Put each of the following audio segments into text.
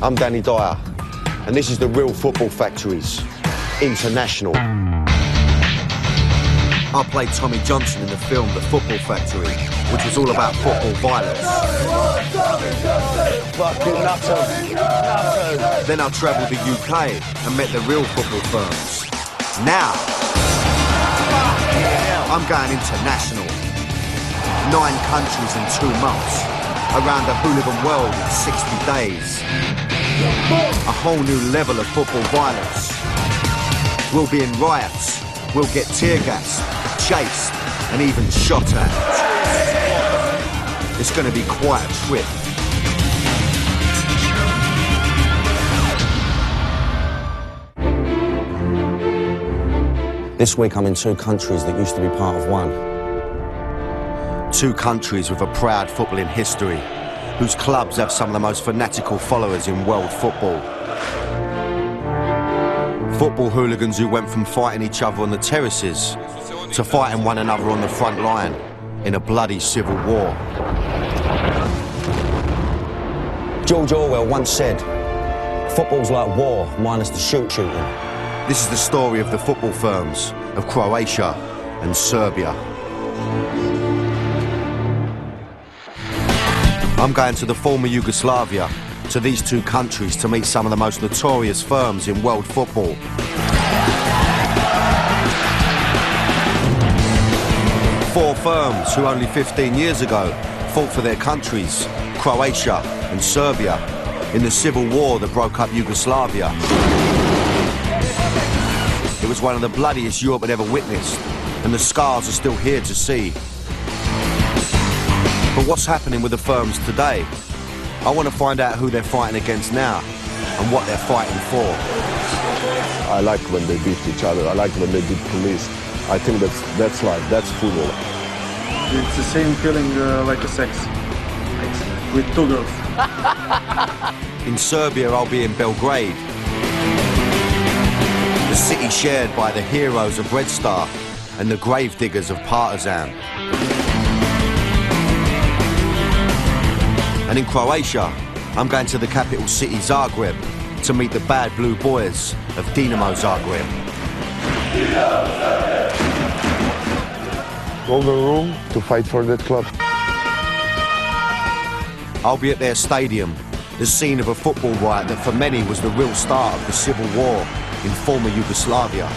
I'm Danny Dyer, and this is the Real Football Factories International. I played Tommy Johnson in the film The Football Factory, which was all about football violence. Fucking nutters. Then I travelled the UK and met the real football firms. Now, I'm going international. 9 countries in 2 months. Around the hooligan world in 60 days. A whole new level of football violence. We'll be in riots. We'll get tear gassed, chased, and even shot at. It's going to be quite a trip. This week I'm in 2 countries that used to be part of one. 2 countries with a proud footballing history, whose clubs have some of the most fanatical followers in world football. Football hooligans who went from fighting each other on the terraces to fighting one another on the front line in a bloody civil war. George Orwell once said, "Football's like war minus the shooting." This is the story of the football firms of Croatia and Serbia. I'm going to the former Yugoslavia, to these 2 countries to meet some of the most notorious firms in world football. Four firms who only 15 years ago fought for their countries, Croatia and Serbia, in the civil war that broke up Yugoslavia. It was one of the bloodiest Europe had ever witnessed, and the scars are still here to see. But what's happening with the firms today? I want to find out who they're fighting against now and what they're fighting for. I like when they beat each other. I like when they beat police. I think that's life. That's football. It's the same feeling like a sex with 2 girls. In Serbia, I'll be in Belgrade, the city shared by the heroes of Red Star and the gravediggers of Partizan. And in Croatia, I'm going to the capital city Zagreb to meet the bad blue boys of Dinamo Zagreb. Golden room to fight for that club. I'll be at their stadium, the scene of a football riot that for many was the real start of the civil war in former Yugoslavia.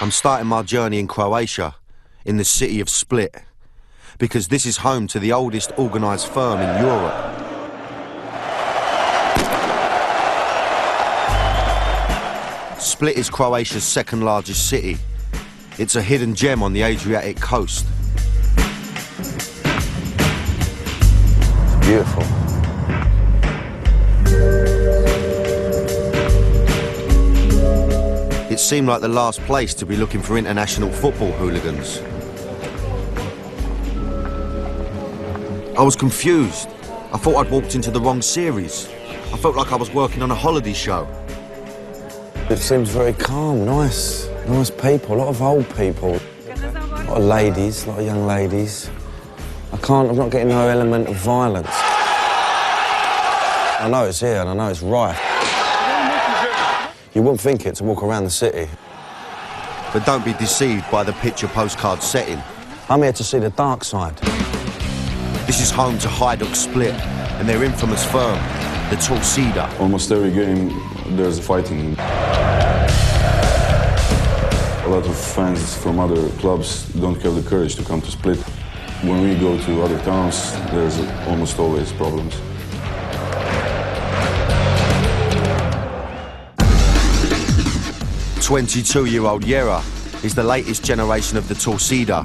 I'm starting my journey in Croatia, in the city of Split, because this is home to the oldest organised firm in Europe. Split is Croatia's 2nd largest city. It's a hidden gem on the Adriatic coast. Beautiful. It seemed like the last place to be looking for international football hooligans. I was confused. I thought I'd walked into the wrong series. I felt like I was working on a holiday show. It seems very calm, nice people, a lot of old people. A lot of ladies, a lot of young ladies. I'm not getting no element of violence. I know it's here and I know it's rife. You wouldn't think it to walk around the city. But don't be deceived by the picture postcard setting. I'm here to see the dark side. This is home to Hajduk Split and their infamous firm, the Torcida. Almost every game there's fighting. A lot of fans from other clubs don't have the courage to come to Split. When we go to other towns, there's almost always problems. The 22-year-old Yera is the latest generation of the Torcida.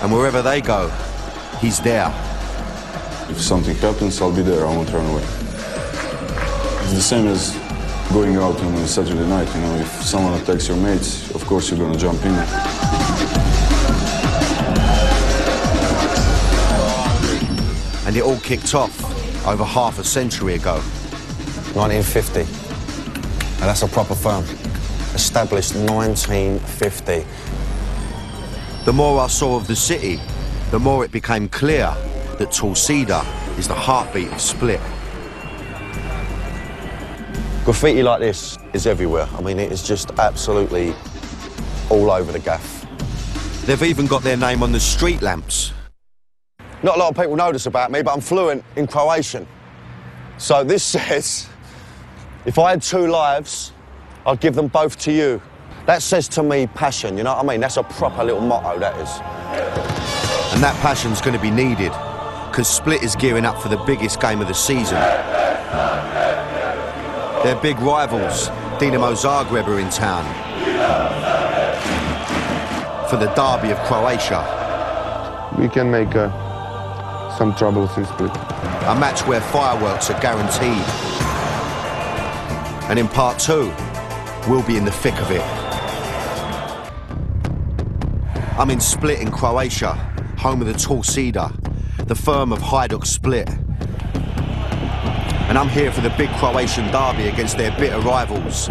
And wherever they go, he's there. If something happens, I'll be there, I won't run away. It's the same as going out on a Saturday night, you know, if someone attacks your mates, of course you're gonna jump in. And it all kicked off over half a century ago. 1950. And that's a proper firm. A established 1950. The more I saw of the city, the more it became clear that Torcida is the heartbeat of Split. Graffiti like this is everywhere. I mean, it is just absolutely all over the gaff. They've even got their name on the street lamps. Not a lot of people know this about me, but I'm fluent in Croatian. So this says, if I had 2 lives, I'd give them both to you. That says to me passion, you know what I mean? That's a proper little motto, that is. And that passion's going to be needed, because Split is gearing up for the biggest game of the season. Their big rivals, Dinamo Zagreb, are in town for the derby of Croatia. We can make some troubles in Split. A match where fireworks are guaranteed. And in part 2, we'll be in the thick of it. I'm in Split in Croatia, home of the Torcida, the firm of Hajduk Split. And I'm here for the big Croatian derby against their bitter rivals,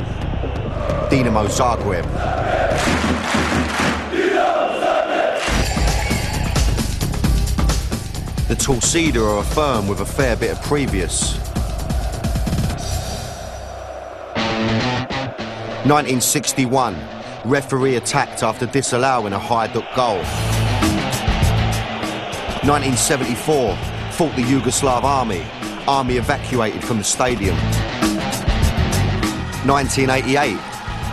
Dinamo Zagreb. The Torcida are a firm with a fair bit of previous. 1961, referee attacked after disallowing a Hajduk goal. 1974, fought the Yugoslav army evacuated from the stadium. 1988,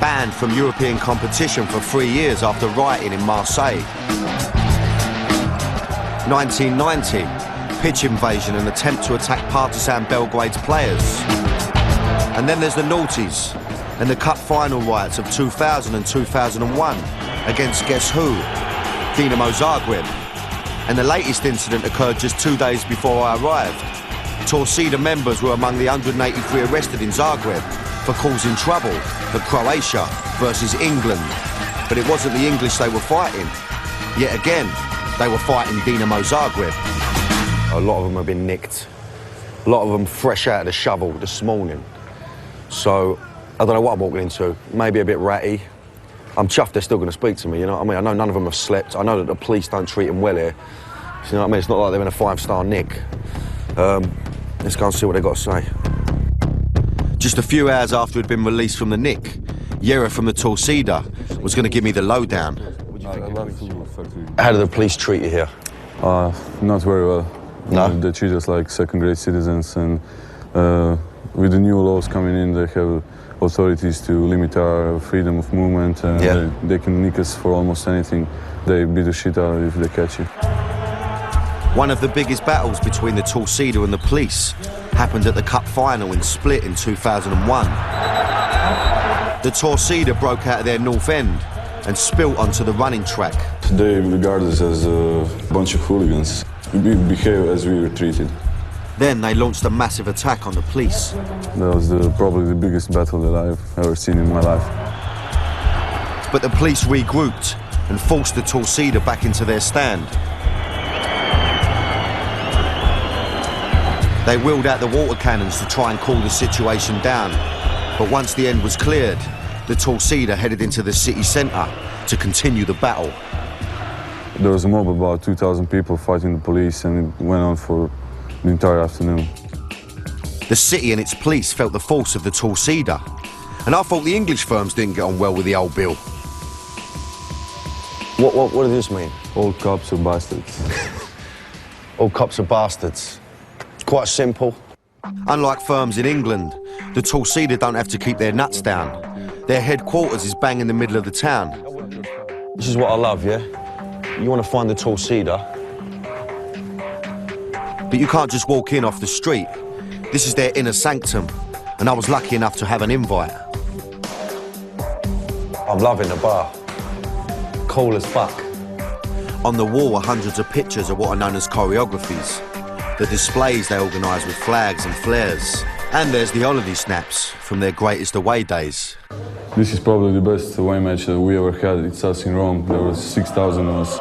banned from European competition for 3 years after rioting in Marseille. 1990, pitch invasion and attempt to attack Partizan Belgrade's players. And then there's the noughties and the cup final riots of 2000 and 2001 against guess who? Dinamo Zagreb. And the latest incident occurred just 2 days before I arrived. Torcida members were among the 183 arrested in Zagreb for causing trouble for Croatia versus England. But it wasn't the English they were fighting. Yet again, they were fighting Dinamo Zagreb. A lot of them have been nicked. A lot of them fresh out of the shovel this morning. So, I don't know what I'm walking into. Maybe a bit ratty. I'm chuffed they're still going to speak to me, you know what I mean? I know none of them have slept. I know that the police don't treat them well here. You know what I mean? It's not like they're in a 5-star nick. Let's go and see what they've got to say. Just a few hours after he'd been released from the nick, Yera from the Torcida was going to give me the lowdown. How do the police treat you here? Not very well. No? They treat us like second-grade citizens, and with the new laws coming in, they have authorities to limit our freedom of movement, and they can nick us for almost anything. They beat the shit out of you if they catch you. One of the biggest battles between the Torcida and the police happened at the cup final in Split in 2001. The Torcida broke out of their north end and spilt onto the running track. They regard us as a bunch of hooligans. We behave as we were treated. Then they launched a massive attack on the police. That was probably the biggest battle that I've ever seen in my life. But the police regrouped and forced the Torcida back into their stand. They wheeled out the water cannons to try and cool the situation down. But once the end was cleared, the Torcida headed into the city centre to continue the battle. There was a mob of about 2,000 people fighting the police, and it went on for the entire afternoon. The city and its police felt the force of the Torcida, and I thought the English firms didn't get on well with the old Bill. What does this mean? All cops are bastards. All cops are bastards. Quite simple. Unlike firms in England, the Torcida don't have to keep their nuts down. Their headquarters is bang in the middle of the town. This is what I love, yeah? You want to find the Torcida? But you can't just walk in off the street. This is their inner sanctum, and I was lucky enough to have an invite. I'm loving the bar. Cool as fuck. On the wall are hundreds of pictures of what are known as choreographies. The displays they organise with flags and flares. And there's the holiday snaps from their greatest away days. This is probably the best away match that we ever had. It's us in Rome. There was 6,000 of us.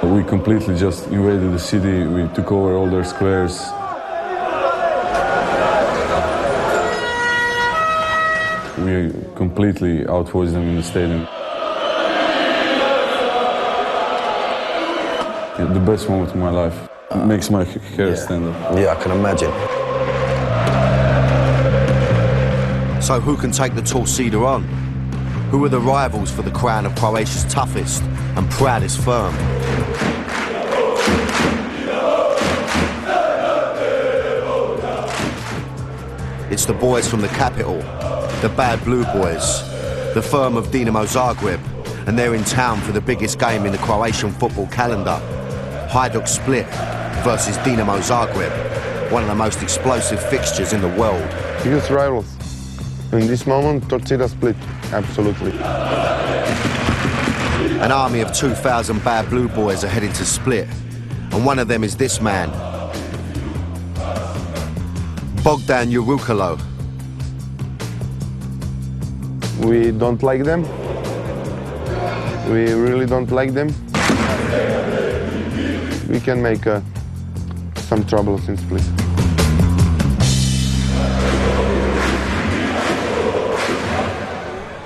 We completely just invaded the city. We took over all their squares. We completely outvoiced them in the stadium. The best moment of my life. It makes my hair stand up. Yeah, I can imagine. So who can take the Torcida on? Who are the rivals for the crown of Croatia's toughest and proudest firm? It's the boys from the capital, the Bad Blue Boys, the firm of Dinamo Zagreb, and they're in town for the biggest game in the Croatian football calendar. Hajduk Split versus Dinamo Zagreb, one of the most explosive fixtures in the world. Biggest rivals. In this moment, Torcida Split, absolutely. An army of 2,000 Bad Blue Boys are heading to Split, and one of them is this man, Bogdan Yugoslav. We don't like them. We really don't like them. We can make some troubles in Split.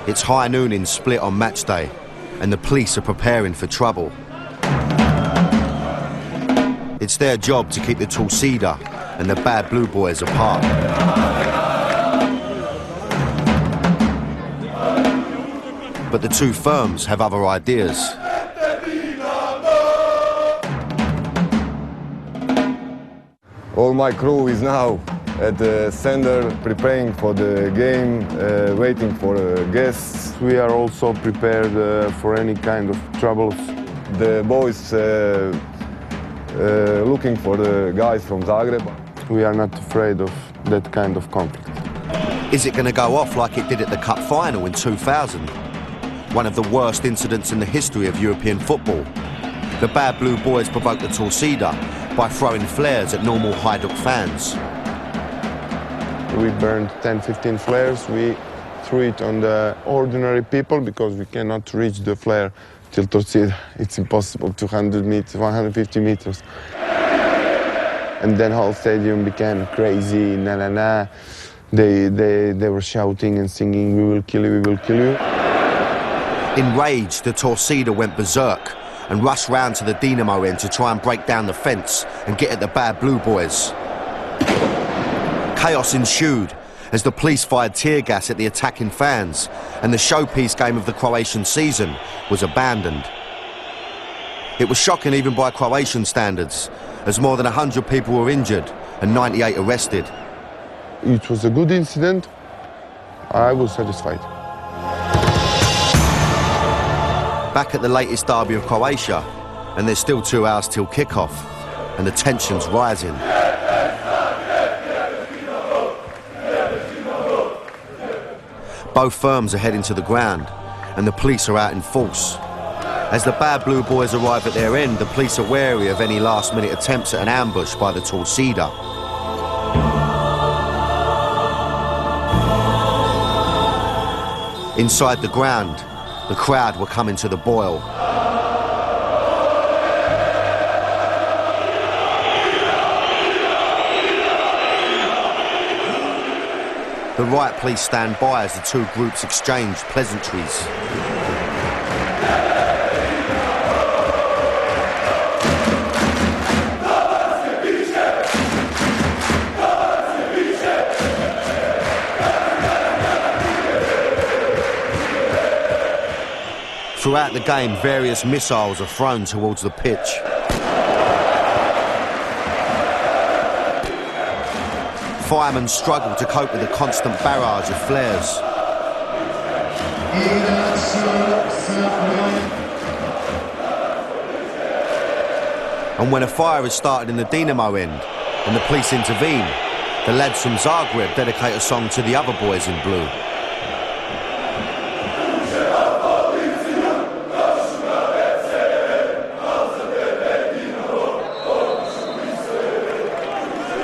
It's high noon in Split on match day, and the police are preparing for trouble. It's their job to keep the Torcida and the Bad Blue Boys apart. But the two firms have other ideas. All my crew is now at the center, preparing for the game, waiting for guests. We are also prepared for any kind of troubles. The boys looking for the guys from Zagreb. We are not afraid of that kind of conflict. Is it going to go off like it did at the Cup final in 2000? One of the worst incidents in the history of European football. The Bad Blue Boys provoked the Torcida by throwing flares at normal Hajduk fans. We burned 10-15 flares. We threw it on the ordinary people because we cannot reach the flare till Torcida. It's impossible, 200 meters, 150 meters. And then whole stadium became crazy, na na na. They were shouting and singing, "We will kill you, we will kill you." Enraged, the Torcida went berserk and rushed round to the Dinamo end to try and break down the fence and get at the Bad Blue Boys. Chaos ensued as the police fired tear gas at the attacking fans, and the showpiece game of the Croatian season was abandoned. It was shocking even by Croatian standards, as more than 100 people were injured and 98 arrested. It was a good incident. I was satisfied. Back at the latest derby of Croatia, and there's still 2 hours till kick-off, and the tension's rising. Both firms are heading to the ground, and the police are out in force. As the Bad Blue Boys arrive at their end, the police are wary of any last-minute attempts at an ambush by the Torcida. Inside the ground, the crowd were coming to the boil. The riot police stand by as the two groups exchange pleasantries. Throughout the game, various missiles are thrown towards the pitch. Firemen struggle to cope with the constant barrage of flares. And when a fire is started in the Dinamo end and the police intervene, the lads from Zagreb dedicate a song to the other boys in blue.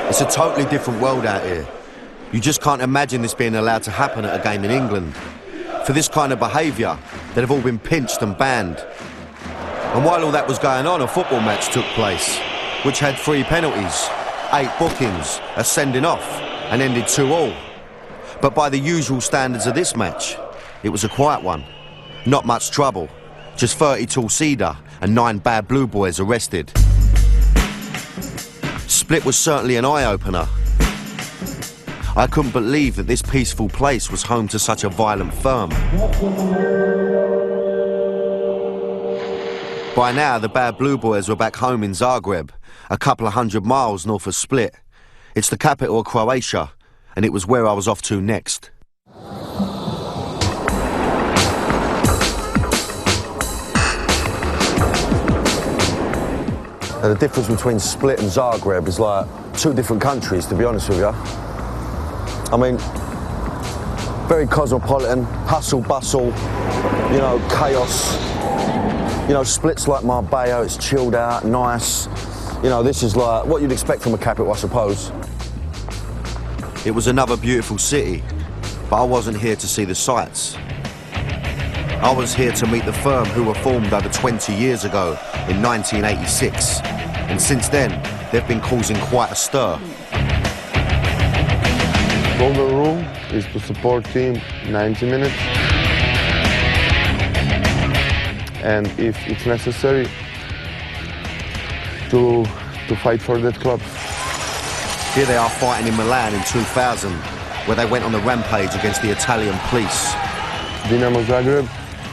It's a totally different world out here. You just can't imagine this being allowed to happen at a game in England. For this kind of behaviour, they'd have all been pinched and banned. And while all that was going on, a football match took place, which had 3 penalties, 8 bookings, a sending off, and ended 2-2. But by the usual standards of this match, it was a quiet one. Not much trouble. Just 30 Torcida and 9 bad blue boys arrested. Split was certainly an eye-opener. I couldn't believe that this peaceful place was home to such a violent firm. By now, the bad blue boys were back home in Zagreb, a couple of 100 miles north of Split. It's the capital of Croatia, and it was where I was off to next. The difference between Split and Zagreb is like 2 different countries, to be honest with you. I mean, very cosmopolitan, hustle, bustle, you know, chaos. You know, Split's like Marbella, it's chilled out, nice. You know, this is like what you'd expect from a capital, I suppose. It was another beautiful city, but I wasn't here to see the sights. I was here to meet the firm who were formed over 20 years ago in 1986. And since then, they've been causing quite a stir. Golden rule is to support team 90 minutes. And if it's necessary, to fight for that club. Here they are fighting in Milan in 2000, where they went on the rampage against the Italian police. Dinamo Zagreb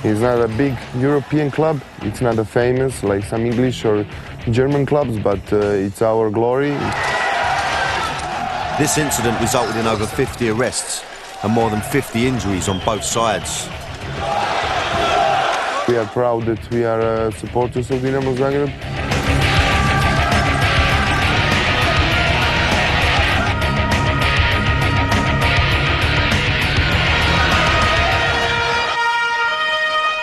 is not a big European club. It's not a famous like some English or German clubs, but it's our glory. This incident resulted in over 50 arrests and more than 50 injuries on both sides. We are proud that we are supporters of Dinamo Zagreb.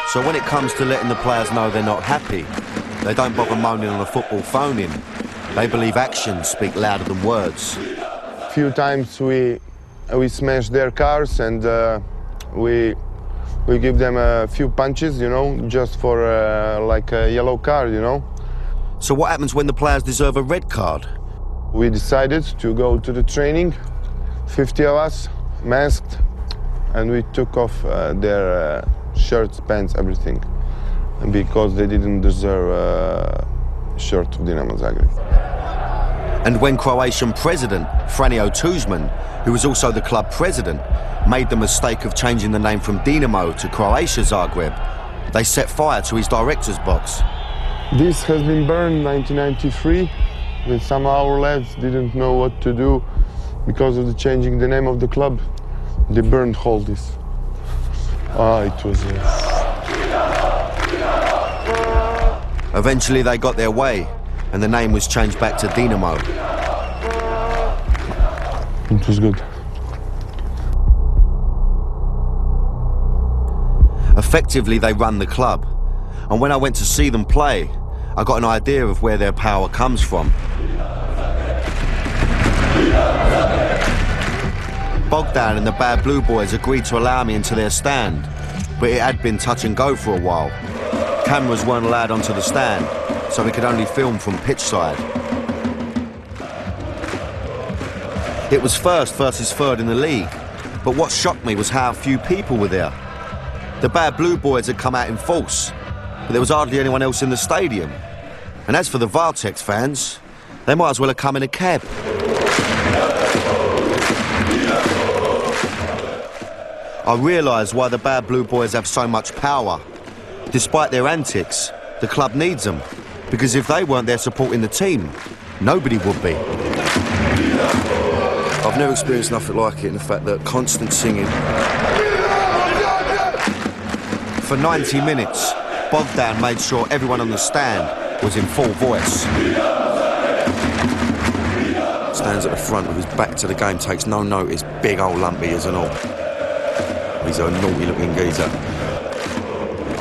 So when it comes to letting the players know they're not happy, they don't bother moaning on a football phone-in. They believe actions speak louder than words. A few times we smash their cars and we give them a few punches, you know, just for like a yellow card, you know. So what happens when the players deserve a red card? We decided to go to the training, 50 of us, masked, and we took off their shirts, pants, everything, because they didn't deserve a shirt of Dinamo Zagreb. And when Croatian president Franjo Tuđman, who was also the club president, made the mistake of changing the name from Dinamo to Croatia Zagreb, they set fire to his director's box. This has been burned in 1993, when some of our lads didn't know what to do because of the changing the name of the club. They burned all this. It was... Eventually they got their way, and the name was changed back to Dinamo. It was good. Effectively, they run the club. And when I went to see them play, I got an idea of where their power comes from. Bogdan and the Bad Blue Boys agreed to allow me into their stand, but it had been touch and go for a while. Cameras weren't allowed onto the stand, so we could only film from pitch side. It was first versus third in the league, but what shocked me was how few people were there. The Bad Blue Boys had come out in force, but there was hardly anyone else in the stadium. And as for the Partake fans, they might as well have come in a cab. I realised why the Bad Blue Boys have so much power. Despite their antics, the club needs them, because if they weren't there supporting the team, nobody would be. I've never experienced nothing like it in the fact that constant singing. For 90 minutes, Bogdan made sure everyone on the stand was in full voice. Stands at the front with his back to the game, takes no notice, big old lumpy as and all. He's a naughty looking geezer.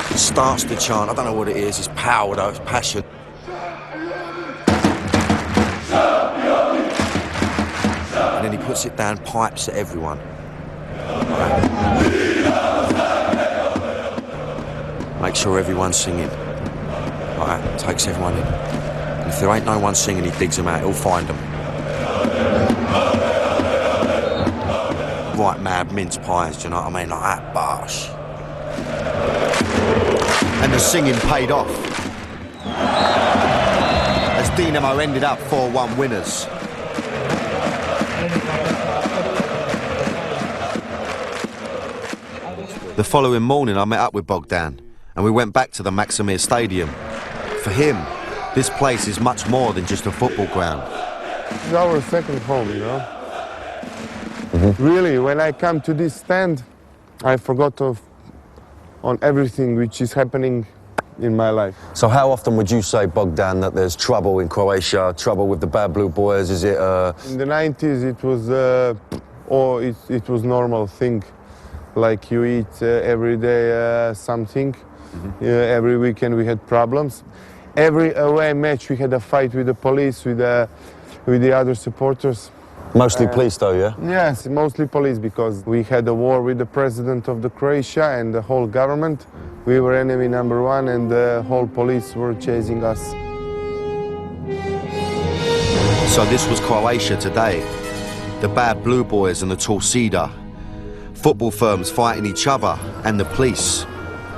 He starts to chant, I don't know what it is, it's power though, it's passion. And then he puts it down, pipes at everyone. Make sure everyone's singing. Right, takes everyone in. And if there ain't no one singing, he digs them out, he'll find them. right mad mince pies, do you know what I mean? Like that, bosh. And the singing paid off, as Dinamo ended up 4-1 winners. The following morning I met up with Bogdan and we went back to the Maksimir Stadium. For him, this place is much more than just a football ground. It's our second home, you know. Really, when I come to this stand, I forgot on everything which is happening in my life. So how often would you say, Bogdan, that there's trouble in Croatia, trouble with the Bad Blue Boys? Is it In the 90s it was it was normal thing. Like you eat every day something. Every weekend we had problems. Every away match we had a fight with the police, with the other supporters. Mostly police though, yeah? Yes, mostly police, because we had a war with the president of the Croatia and the whole government. We were enemy number one and the whole police were chasing us. So this was Croatia today. The Bad Blue Boys and the Torcida. Football firms fighting each other and the police,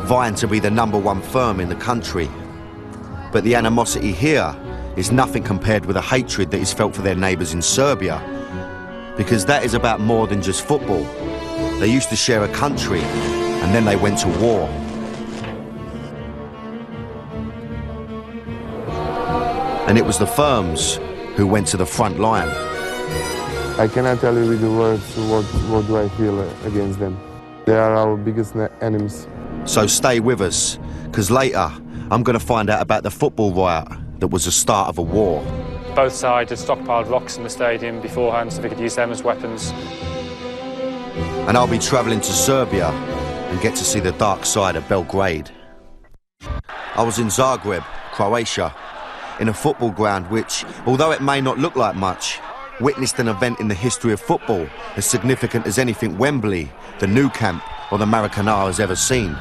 vying to be the #1 firm in the country. But the animosity here is nothing compared with the hatred that is felt for their neighbours in Serbia. Because that is about more than just football. They used to share a country and then they went to war. And it was the firms who went to the front line. I cannot tell you with the words what do I feel against them. They are our biggest enemies. So stay with us, because later I'm going to find out about the football riot that was the start of a war. Both sides had stockpiled rocks in the stadium beforehand so they could use them as weapons. And I'll be travelling to Serbia and get to see the dark side of Belgrade. I was in Zagreb, Croatia, in a football ground which, although it may not look like much, witnessed an event in the history of football as significant as anything Wembley, the Nou Camp or the Maracanã has ever seen.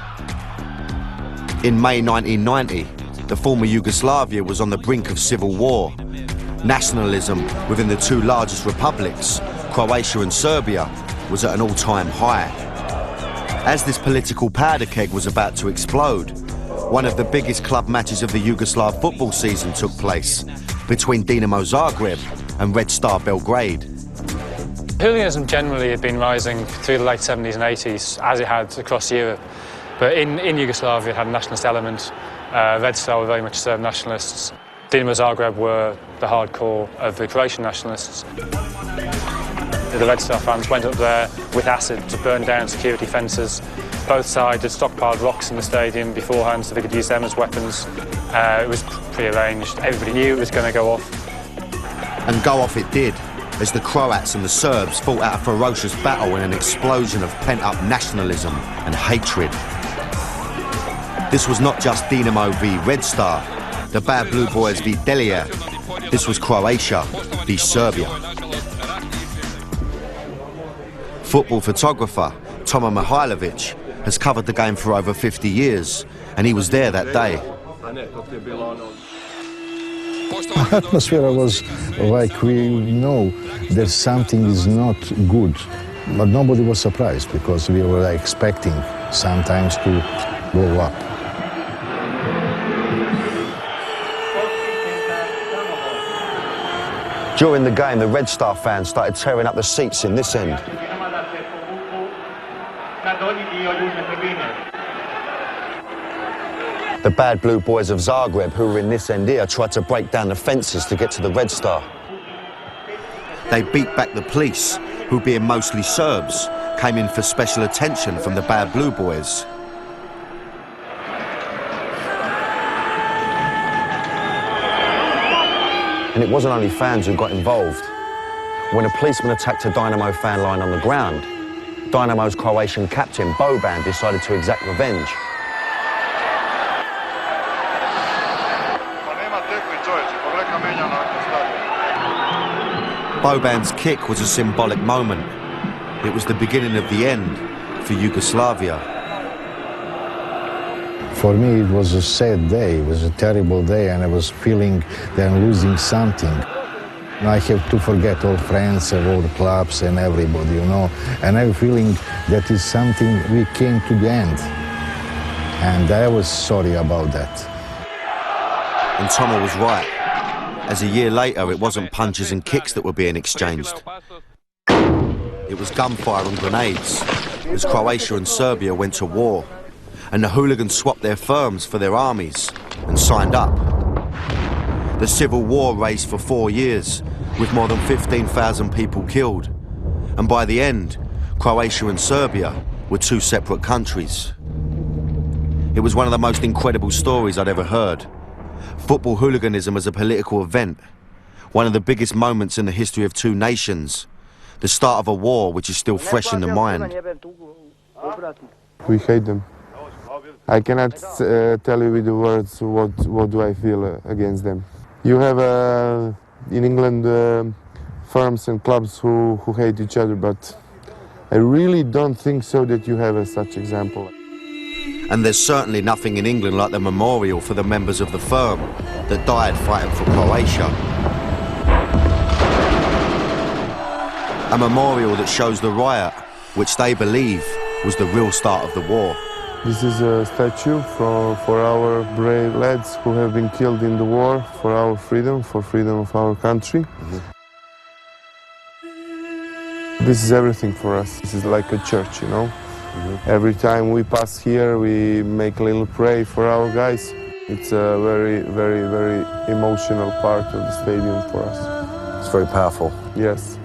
In May 1990, the former Yugoslavia was on the brink of civil war. Nationalism within the two largest republics, Croatia and Serbia, was at an all-time high. As this political powder keg was about to explode, one of the biggest club matches of the Yugoslav football season took place between Dinamo Zagreb and Red Star Belgrade. Hooliganism generally had been rising through the late 70s and 80s, as it had across Europe. But in Yugoslavia it had a nationalist element. Red Star were very much Serb nationalists. Dinamo Zagreb were the hardcore of the Croatian nationalists. The Red Star fans went up there with acid to burn down security fences. Both sides had stockpiled rocks in the stadium beforehand so they could use them as weapons. It was pre-arranged. Everybody knew it was going to go off. And go off it did, as the Croats and the Serbs fought out a ferocious battle in an explosion of pent-up nationalism and hatred. This was not just Dinamo v Red Star, the Bad Blue Boys v Delije. This was Croatia v Serbia. Football photographer Toma Mihailovic has covered the game for over 50 years, and he was there that day. Atmosphere was like we know that something is not good, but nobody was surprised because we were expecting sometimes to go up. During the game, the Red Star fans started tearing up the seats in this end. The Bad Blue Boys of Zagreb, who were in this end here, tried to break down the fences to get to the Red Star. They beat back the police, who, being mostly Serbs, came in for special attention from the Bad Blue Boys. And it wasn't only fans who got involved. When a policeman attacked a Dinamo fan lying on the ground, Dinamo's Croatian captain, Boban, decided to exact revenge. Boban's kick was a symbolic moment. It was the beginning of the end for Yugoslavia. For me, it was a sad day. It was a terrible day, and I was feeling that I'm losing something. I have to forget all friends, all clubs and everybody, you know. And I'm feeling that is something we came to the end. And I was sorry about that. And Tomo was right. As a year later, it wasn't punches and kicks that were being exchanged. It was gunfire and grenades, as Croatia and Serbia went to war. And the hooligans swapped their firms for their armies and signed up. The civil war raged for 4 years, with more than 15,000 people killed. And by the end, Croatia and Serbia were two separate countries. It was one of the most incredible stories I'd ever heard. Football hooliganism as a political event, one of the biggest moments in the history of two nations, the start of a war which is still fresh in the mind. We hate them. I cannot tell you with the words what do I feel against them. You have in England firms and clubs who hate each other, but I really don't think so that you have such example. And there's certainly nothing in England like the memorial for the members of the firm that died fighting for Croatia. A memorial that shows the riot, which they believe was the real start of the war. This is a statue for our brave lads who have been killed in the war for our freedom, for freedom of our country. This is everything for us. This is like a church, you know. Every time we pass here, we make a little pray for our guys. It's a very, very, very emotional part of the stadium for us. It's very powerful. Yes.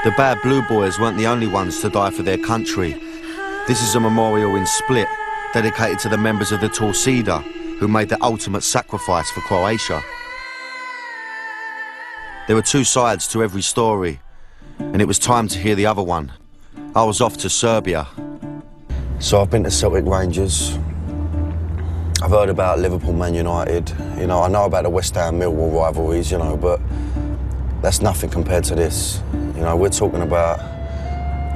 The bad blue boys weren't the only ones to die for their country. This is a memorial in Split, dedicated to the members of the Torcida, who made the ultimate sacrifice for Croatia. There were two sides to every story, and it was time to hear the other one. I was off to Serbia. So I've been to Celtic Rangers. I've heard about Liverpool Man United. You know, I know about the West Ham Millwall rivalries, you know, but that's nothing compared to this. You know, we're talking about,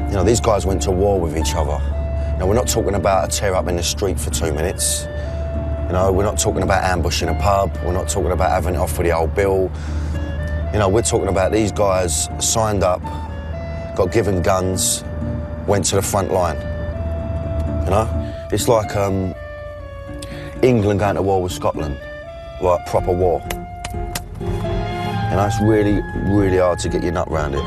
you know, these guys went to war with each other. Now, we're not talking about a tear up in the street for 2 minutes. You know, we're not talking about ambushing a pub. We're not talking about having it off with the old bill. You know, we're talking about these guys signed up, got given guns, went to the front line. You know? It's like England going to war with Scotland, like proper war. You know, it's really, really hard to get your nut round it.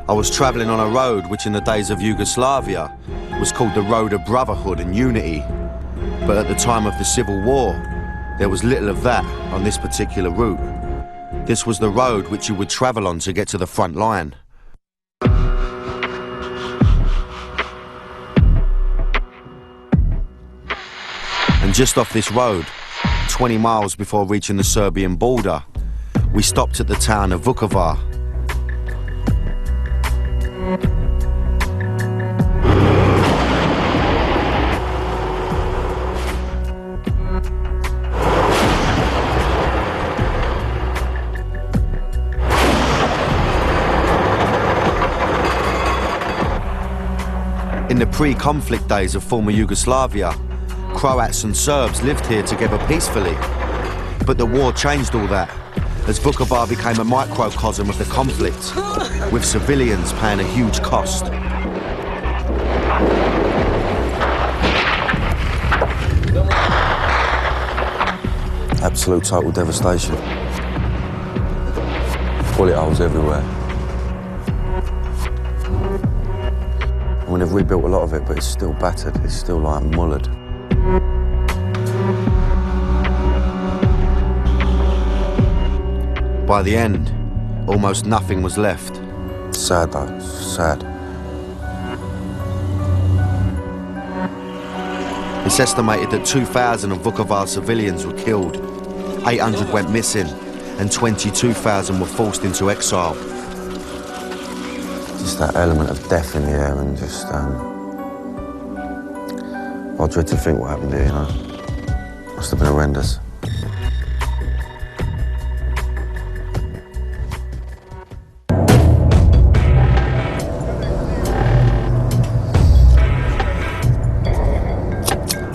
I was travelling on a road which in the days of Yugoslavia was called the Road of Brotherhood and Unity. But at the time of the Civil War, there was little of that on this particular route. This was the road which you would travel on to get to the front line. And just off this road, 20 miles before reaching the Serbian border, we stopped at the town of Vukovar. In the pre-conflict days of former Yugoslavia, Croats and Serbs lived here together peacefully. But the war changed all that, as Vukovar became a microcosm of the conflict, with civilians paying a huge cost. Absolute total devastation. Bullet holes everywhere. I mean, they've rebuilt a lot of it, but it's still battered. It's still like mullered. By the end, almost nothing was left. Sad though, sad. It's estimated that 2,000 of Vukovar civilians were killed, 800 went missing, and 22,000 were forced into exile. Just that element of death in the air and just, I dread to think what happened here, you know. Must have been horrendous.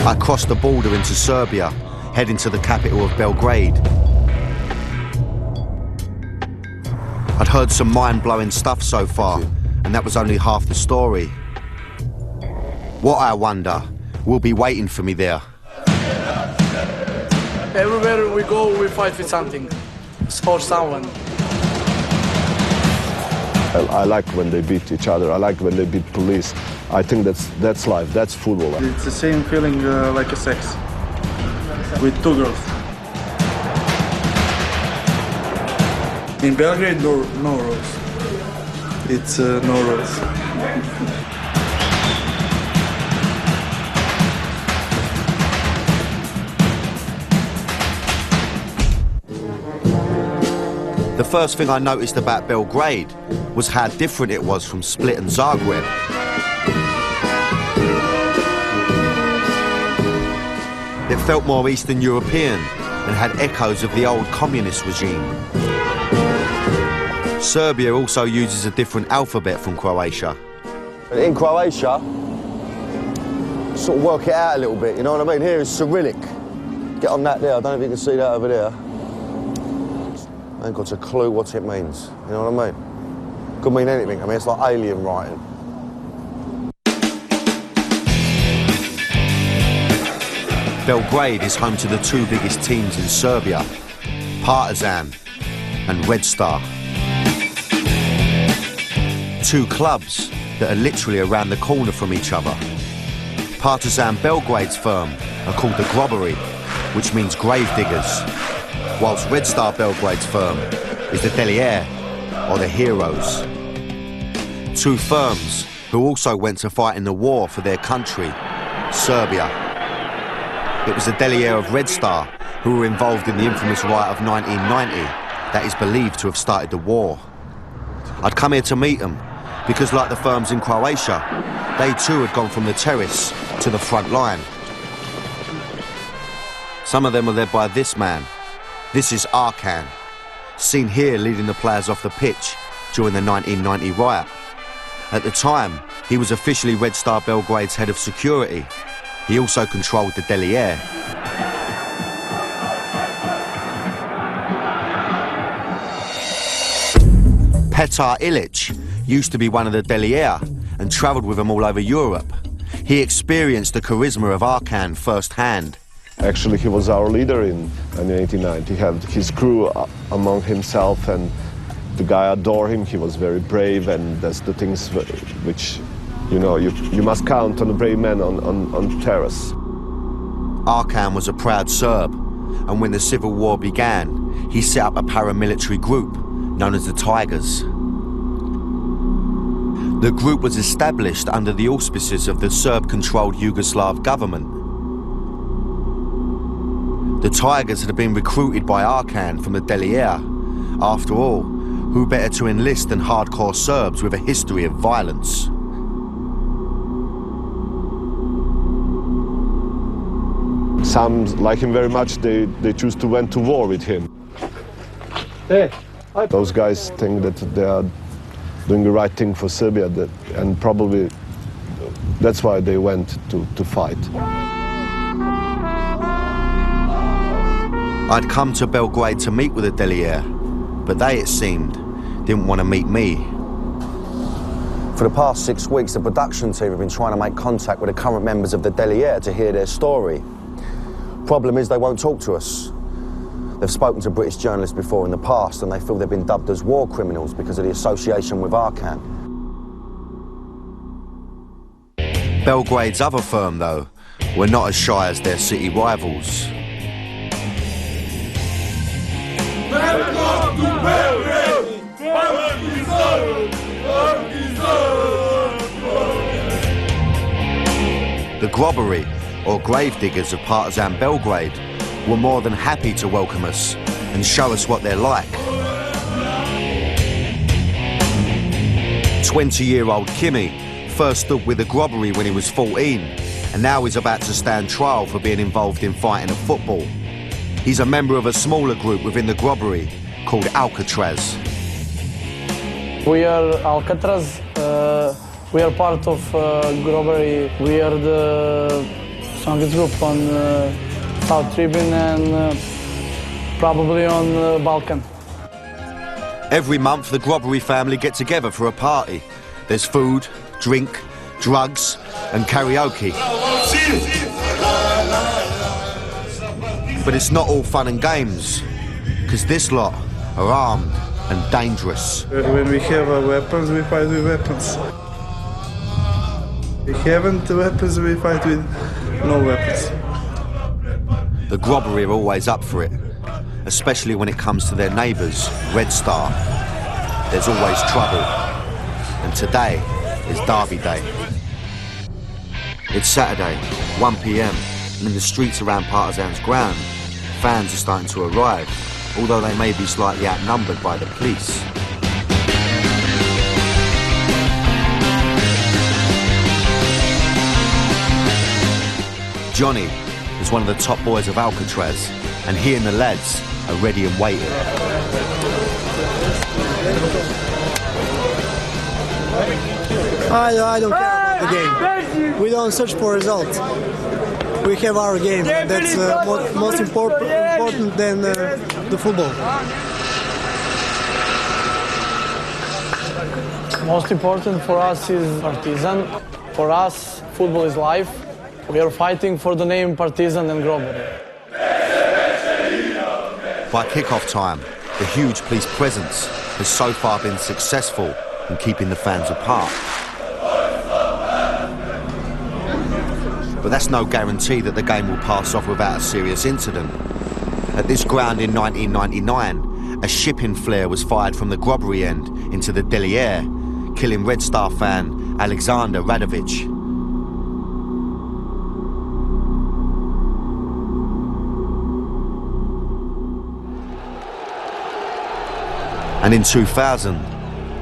I crossed the border into Serbia, heading to the capital of Belgrade. I'd heard some mind-blowing stuff so far, and that was only half the story. What, I wonder, will be waiting for me there? Everywhere we go, we fight with something, for someone. I like when they beat each other. I like when they beat police. I think that's life. That's football. It's the same feeling like a sex with two girls. In Belgrade, no rules. It's no rules. The first thing I noticed about Belgrade was how different it was from Split and Zagreb. It felt more Eastern European and had echoes of the old communist regime. Serbia also uses a different alphabet from Croatia. In Croatia, sort of work it out a little bit, you know what I mean? Here is Cyrillic. Get on that there, I don't know if you can see that over there. I ain't got a clue what it means, you know what I mean? Could mean anything, I mean, it's like alien writing. Belgrade is home to the two biggest teams in Serbia, Partizan and Red Star. Two clubs that are literally around the corner from each other. Partizan Belgrade's firm are called the Grobari, which means grave diggers, whilst Red Star Belgrade's firm is the Delije, or the heroes. Two firms who also went to fight in the war for their country, Serbia. It was the Delije of Red Star who were involved in the infamous riot of 1990 that is believed to have started the war. I'd come here to meet them because, like the firms in Croatia, they too had gone from the terrace to the front line. Some of them were led by this man. This is Arkan, seen here leading the players off the pitch during the 1990 riot. At the time, he was officially Red Star Belgrade's head of security. He also controlled the Delije. Petar Ilic used to be one of the Delije and travelled with them all over Europe. He experienced the charisma of Arkan firsthand. Actually, he was our leader in 1989. He had his crew among himself, and the guy adored him. He was very brave, and that's the things which, you know, you must count on a brave man on terrace. Arkan was a proud Serb, and when the civil war began, he set up a paramilitary group known as the Tigers. The group was established under the auspices of the Serb-controlled Yugoslav government. The Tigers had been recruited by Arkan from the Delije. After all, who better to enlist than hardcore Serbs with a history of violence? Some like him very much, they choose to went to war with him. Hey. Those guys think that they are doing the right thing for Serbia, and probably that's why they went to fight. I'd come to Belgrade to meet with the Delije, but they, it seemed, didn't want to meet me. For the past 6 weeks, the production team have been trying to make contact with the current members of the Delije to hear their story. Problem is, they won't talk to us. They've spoken to British journalists before in the past, and they feel they've been dubbed as war criminals because of the association with Arkan. Belgrade's other firm, though, were not as shy as their city rivals. The Grobari, or grave diggers of Partizan Belgrade, were more than happy to welcome us and show us what they're like. 20-year-old Kimi first stood with the Grobari when he was 14, and now he's about to stand trial for being involved in fighting a football. He's a member of a smaller group within the Grobari called Alcatraz. We are Alcatraz. We are part of Grobari. We are the strongest group on South Tribune and probably on Balkan. Every month, the Grobari family get together for a party. There's food, drink, drugs, and karaoke. But it's not all fun and games, because this lot are armed and dangerous. When we have weapons, we fight with weapons. We haven't weapons, we fight with no weapons. The Grobari are always up for it, especially when it comes to their neighbours, Red Star. There's always trouble, and today is Derby Day. It's Saturday, 1 p.m, and in the streets around Partizan's ground, fans are starting to arrive, although they may be slightly outnumbered by the police. Johnny is one of the top boys of Alcatraz, and he and the lads are ready and waiting. I don't care about the game. We don't search for results. We have our game. That's most important than the football. Most important for us is Partizan. For us, football is life. We are fighting for the name Partizan and Grobari. By kick-off time, the huge police presence has so far been successful in keeping the fans apart. But that's no guarantee that the game will pass off without a serious incident. At this ground in 1999, a shipping flare was fired from the Grobari end into the Delije, killing Red Star fan Alexander Radovic. And in 2000,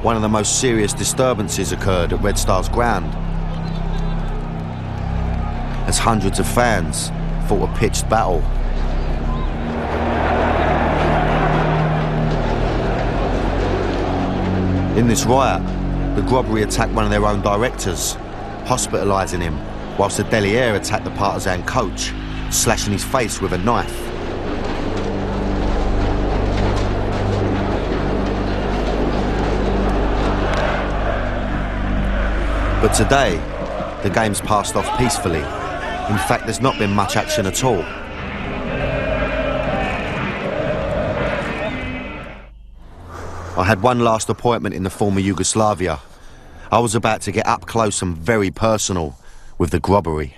one of the most serious disturbances occurred at Red Star's ground, as hundreds of fans fought a pitched battle. In this riot, the Grobari attacked one of their own directors, hospitalising him, whilst the Dyer attacked the Partizan coach, slashing his face with a knife. But today, the game's passed off peacefully. In fact, there's not been much action at all. I had one last appointment in the former Yugoslavia. I was about to get up close and very personal with the Grobari.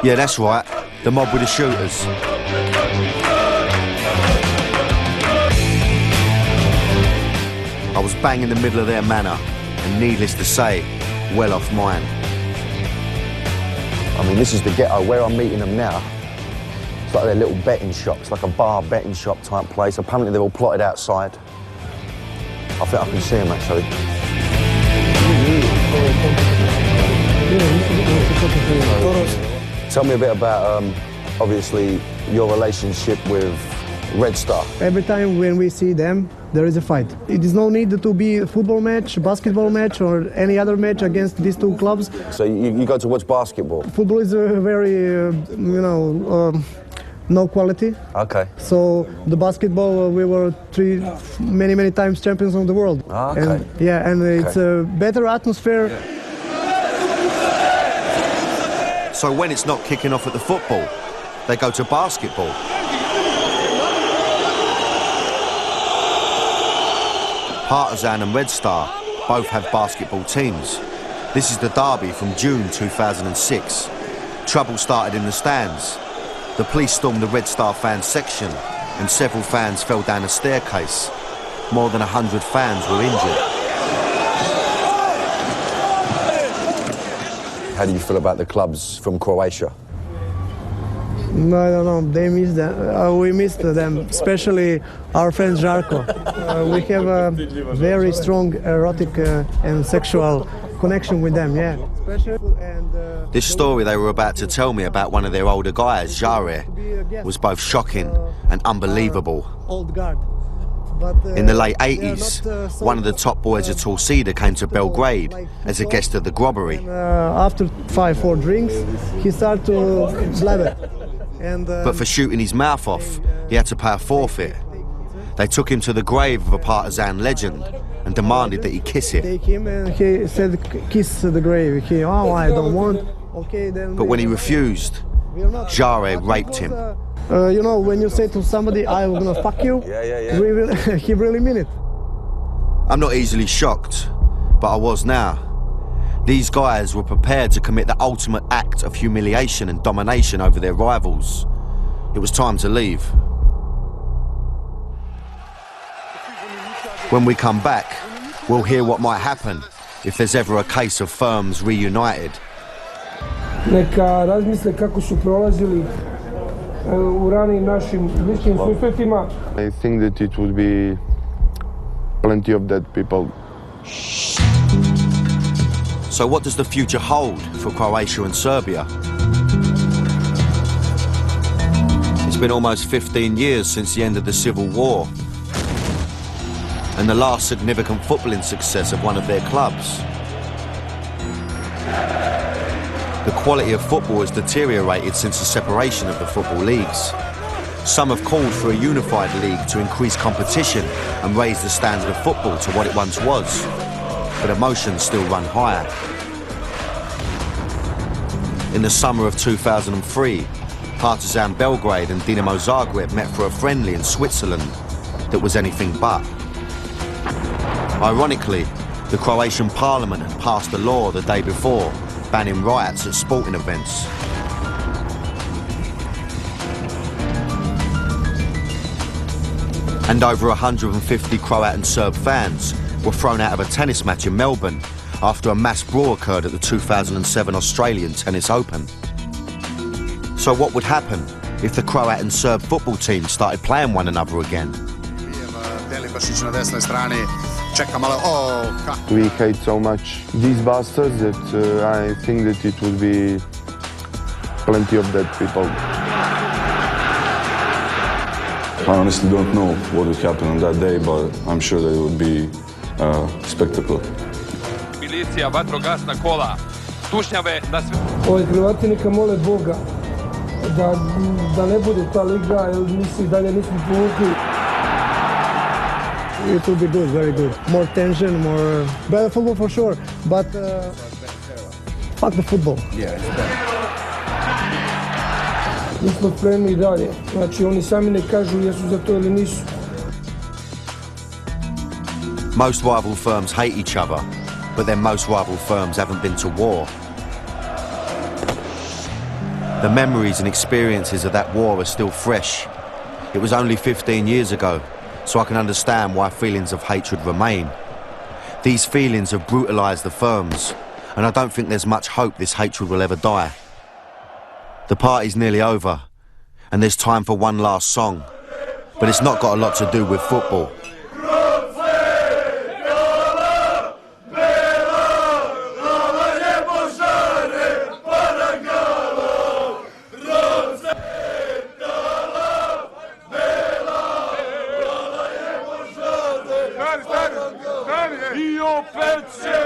Yeah, that's right, the mob with the shooters. I was bang in the middle of their manor, and needless to say, well off mine. I mean, this is the ghetto. Where I'm meeting them now, it's like their little betting shop. It's like a bar betting shop type place. Apparently they're all plotted outside. I think I can see them actually. Tell me a bit about, obviously, your relationship with Red Star. Every time when we see them, there is a fight. It is no need to be a football match, basketball match, or any other match against these two clubs. So you go to watch basketball? Football is a very, no quality. Okay. So the basketball, we were many times champions of the world. Okay. And it's a better atmosphere. So when it's not kicking off at the football, they go to basketball. Partizan and Red Star both have basketball teams. This is the derby from June 2006. Trouble started in the stands. The police stormed the Red Star fans section and several fans fell down a staircase. More than 100 fans were injured. How do you feel about the clubs from Croatia? No, I don't know. They miss them. We missed them, especially our friend Žarko. We have a very strong erotic and sexual connection with them, yeah. This story they were about to tell me about one of their older guys, Dyer, was both shocking and unbelievable. Old guard. In the late 80s, one of the top boys of Torcida came to Belgrade as a guest of the Grobari. After 5-4 drinks, he started to blabber. But for shooting his mouth off, he had to pay a forfeit. They took him to the grave of a Partizan legend and demanded that he kiss it. Take him and he said, kiss the grave. I don't want. Okay, then. But when he refused, Dyer raped him. You know, when you say to somebody, I'm gonna fuck you, he really mean it. I'm not easily shocked, but I was now. These guys were prepared to commit the ultimate act of humiliation and domination over their rivals. It was time to leave. When we come back, we'll hear what might happen if there's ever a case of firms reunited. Neka razmisle kako su prolazili u ranijim našim bližnjim susretima. I think that it would be plenty of dead people. So what does the future hold for Croatia and Serbia? It's been almost 15 years since the end of the Civil War and the last significant footballing success of one of their clubs. The quality of football has deteriorated since the separation of the football leagues. Some have called for a unified league to increase competition and raise the standard of football to what it once was. But emotions still run higher. In the summer of 2003, Partizan Belgrade and Dinamo Zagreb met for a friendly in Switzerland that was anything but. Ironically, the Croatian parliament had passed a law the day before banning riots at sporting events. And over 150 Croat and Serb fans were thrown out of a tennis match in Melbourne after a mass brawl occurred at the 2007 Australian Tennis Open. So what would happen if the Croat and Serb football teams started playing one another again? We hate so much these bastards that I think that it would be plenty of dead people. I honestly don't know what would happen on that day, but I'm sure that it would be a spectacle. Milicija, vatrogasna kola, tušnjave na sve. Hrvati neka mole Boga da ne bude ta liga, jer misli dalje nismo povukli. It will be good, very good. More tension, more better football for sure. But fuck the football. Yeah, it's better. Mi smo spremni i dalje. Znači, oni sami ne kažu jesu za to ili nisu. Most rival firms hate each other, but then most rival firms haven't been to war. The memories and experiences of that war are still fresh. It was only 15 years ago, so I can understand why feelings of hatred remain. These feelings have brutalised the firms, and I don't think there's much hope this hatred will ever die. The party's nearly over, and there's time for one last song, but it's not got a lot to do with football. I opet se